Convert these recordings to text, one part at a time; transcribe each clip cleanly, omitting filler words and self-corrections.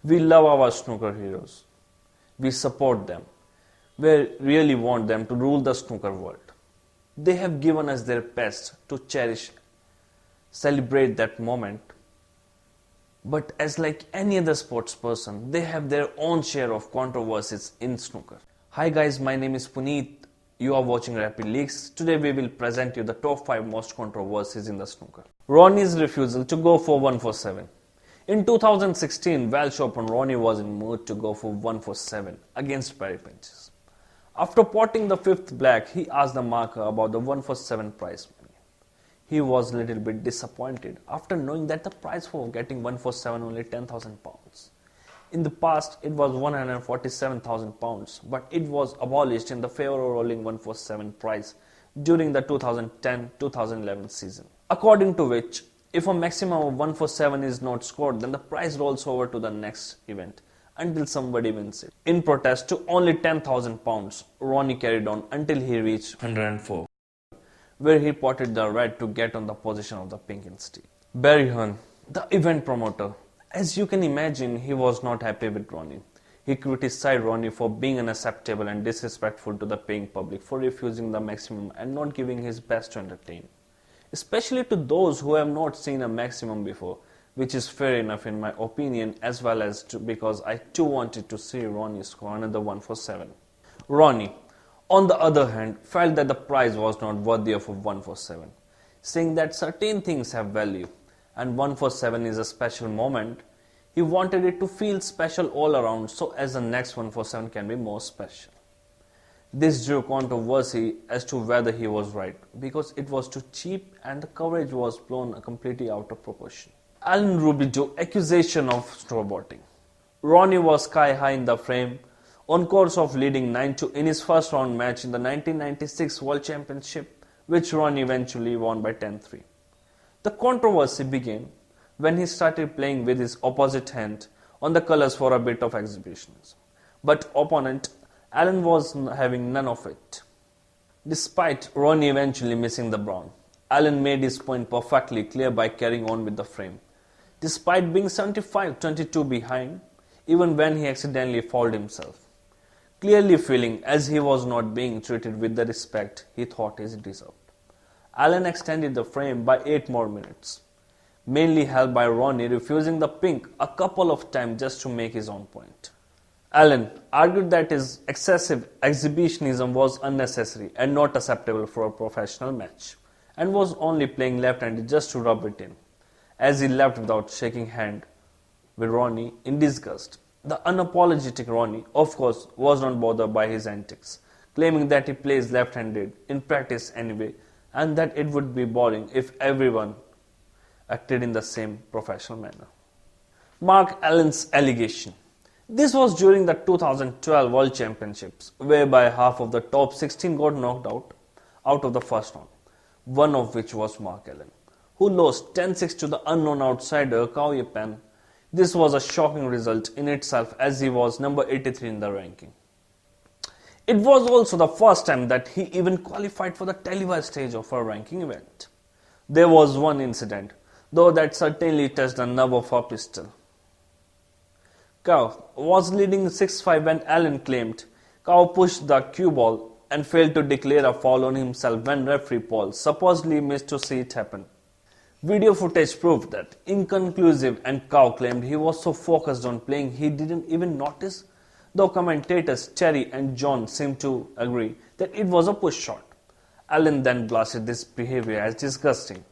We love our snooker heroes. We support them. We really want them to rule the snooker world. They have given us their best to cherish, celebrate that moment. But as like any other sports person, they have their own share of controversies in snooker. Hi guys, my name is Puneet. You are watching RapidLeaks. Today we will present you the top 5 most controversies in the snooker. Ronnie's refusal to go for 147. In 2016, Welsh Open, Ronnie was in mood to go for 147 against Barry Pinches. After potting the 5th black, he asked the marker about the 147 prize money. He was a little bit disappointed after knowing that the prize for getting 147 only 10,000 pounds. In the past, it was 147,000 pounds, but it was abolished in the favor of rolling 147 prize during the 2010-2011 season. According to which, if a maximum of 147 is not scored, then the prize rolls over to the next event until somebody wins it. In protest to only 10,000 pounds, Ronnie carried on until he reached 104, where he potted the red to get on the position of the pink instead. Barry Hearn, the event promoter, as you can imagine, he was not happy with Ronnie. He criticized Ronnie for being unacceptable and disrespectful to the paying public for refusing the maximum and not giving his best to entertain. Especially to those who have not seen a maximum before, which is fair enough in my opinion, as well as because I too wanted to see Ronnie score another 147. Ronnie, on the other hand, felt that the prize was not worthy of a 147, saying that certain things have value and 147 is a special moment. He wanted it to feel special all around so as the next 147 can be more special. This drew controversy as to whether he was right, because it was too cheap and the coverage was blown completely out of proportion. Alain Robidoux, accusation of showboating. Ronnie was sky high in the frame, on course of leading 9-2 in his first round match in the 1996 World Championship, which Ronnie eventually won by 10-3. The controversy began when he started playing with his opposite hand on the colours for a bit of exhibitionism. But opponent Alain was having none of it. Despite Ronnie eventually missing the brown, Alain made his point perfectly clear by carrying on with the frame. Despite being 75-22 behind, even when he accidentally fouled himself, clearly feeling as he was not being treated with the respect he thought he deserved. Alain extended the frame by 8 more minutes, mainly helped by Ronnie refusing the pink a couple of times just to make his own point. Alain argued that his excessive exhibitionism was unnecessary and not acceptable for a professional match, and was only playing left-handed just to rub it in, as he left without shaking hand with Ronnie in disgust. The unapologetic Ronnie, of course, was not bothered by his antics, claiming that he plays left-handed in practice anyway, and that it would be boring if everyone acted in the same professional manner. Mark Allen's allegation. This was during the 2012 World Championships, whereby half of the top 16 got knocked out of the first round, one of which was Mark Allen, who lost 10-6 to the unknown outsider Cao Yipan. This was a shocking result in itself, as he was number 83 in the ranking. It was also the first time that he even qualified for the televised stage of a ranking event. There was one incident, though, that certainly touched the nerve of a pistol. Cao was leading 6-5 when Alain claimed Cao pushed the cue ball and failed to declare a foul on himself when referee Paul supposedly missed to see it happen. Video footage proved that inconclusive, and Cao claimed he was so focused on playing he didn't even notice, though commentators Terry and John seemed to agree that it was a push shot. Alain then blasted this behavior as disgusting,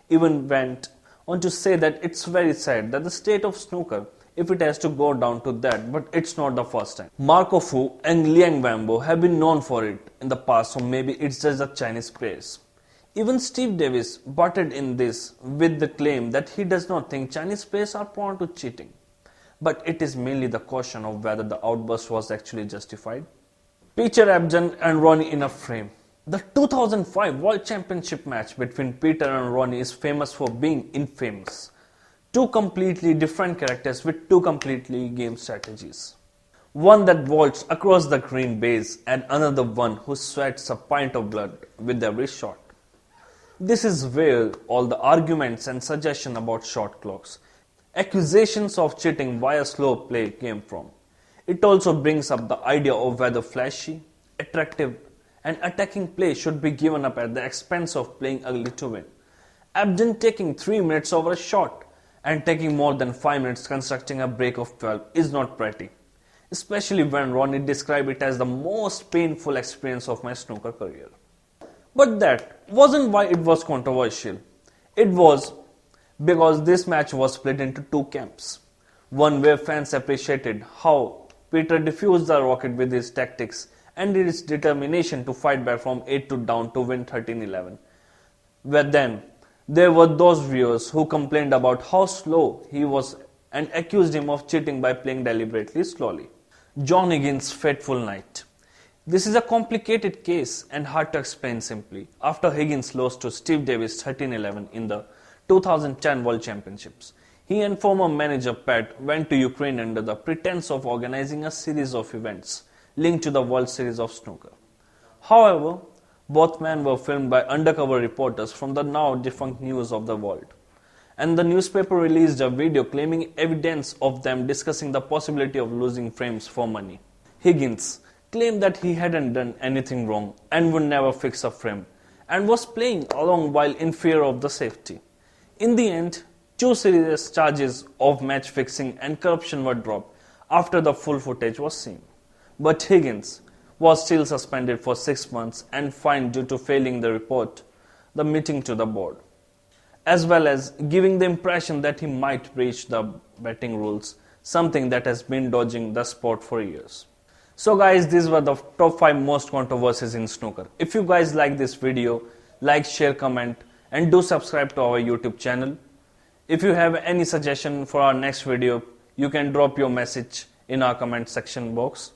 even went on to say that it's very sad that the state of snooker if it has to go down to that, but it's not the first time. Marco Fu and Liang Wambo have been known for it in the past, so maybe it's just the Chinese players. Even Steve Davis butted in this with the claim that he does not think Chinese players are prone to cheating, but it is mainly the question of whether the outburst was actually justified. Peter Ebdon and Ronnie in a frame. The 2005 World Championship match between Peter and Ronnie is famous for being infamous. Two completely different characters with two completely game strategies. One that vaults across the green base and another one who sweats a pint of blood with every shot. This is where all the arguments and suggestions about shot clocks accusations of cheating via slow play came from. It also brings up the idea of whether flashy, attractive, and attacking play should be given up at the expense of playing ugly to win. Ebdon taking 3 minutes over a shot and taking more than 5 minutes constructing a break of 12 is not pretty, especially when Ronnie described it as the most painful experience of my snooker career. But that wasn't why it was controversial. It was because this match was split into two camps. One where fans appreciated how Peter defused the Rocket with his tactics and his determination to fight back from 8 to down to win 13-11. Where then, there were those viewers who complained about how slow he was and accused him of cheating by playing deliberately slowly. John Higgins' Fateful night. This is a complicated case and hard to explain simply. After Higgins lost to Steve Davis 13-11 in the 2010 World Championships, he and former manager Pat went to Ukraine under the pretense of organizing a series of events linked to the World Series of Snooker. However, both men were filmed by undercover reporters from the now defunct News of the World, and the newspaper released a video claiming evidence of them discussing the possibility of losing frames for money. Higgins claimed that he hadn't done anything wrong and would never fix a frame, and was playing along while in fear of the safety. In the end, 2 serious charges of match fixing and corruption were dropped after the full footage was seen. But Higgins was still suspended for 6 months and fined due to failing to report the meeting to the board, as well as giving the impression that he might breach the betting rules, something that has been dodging the sport for years. So guys, these were the top 5 most controversies in snooker. If you guys like this video, like, share, comment, and do subscribe to our YouTube channel. If you have any suggestion for our next video, you can drop your message in our comment section box.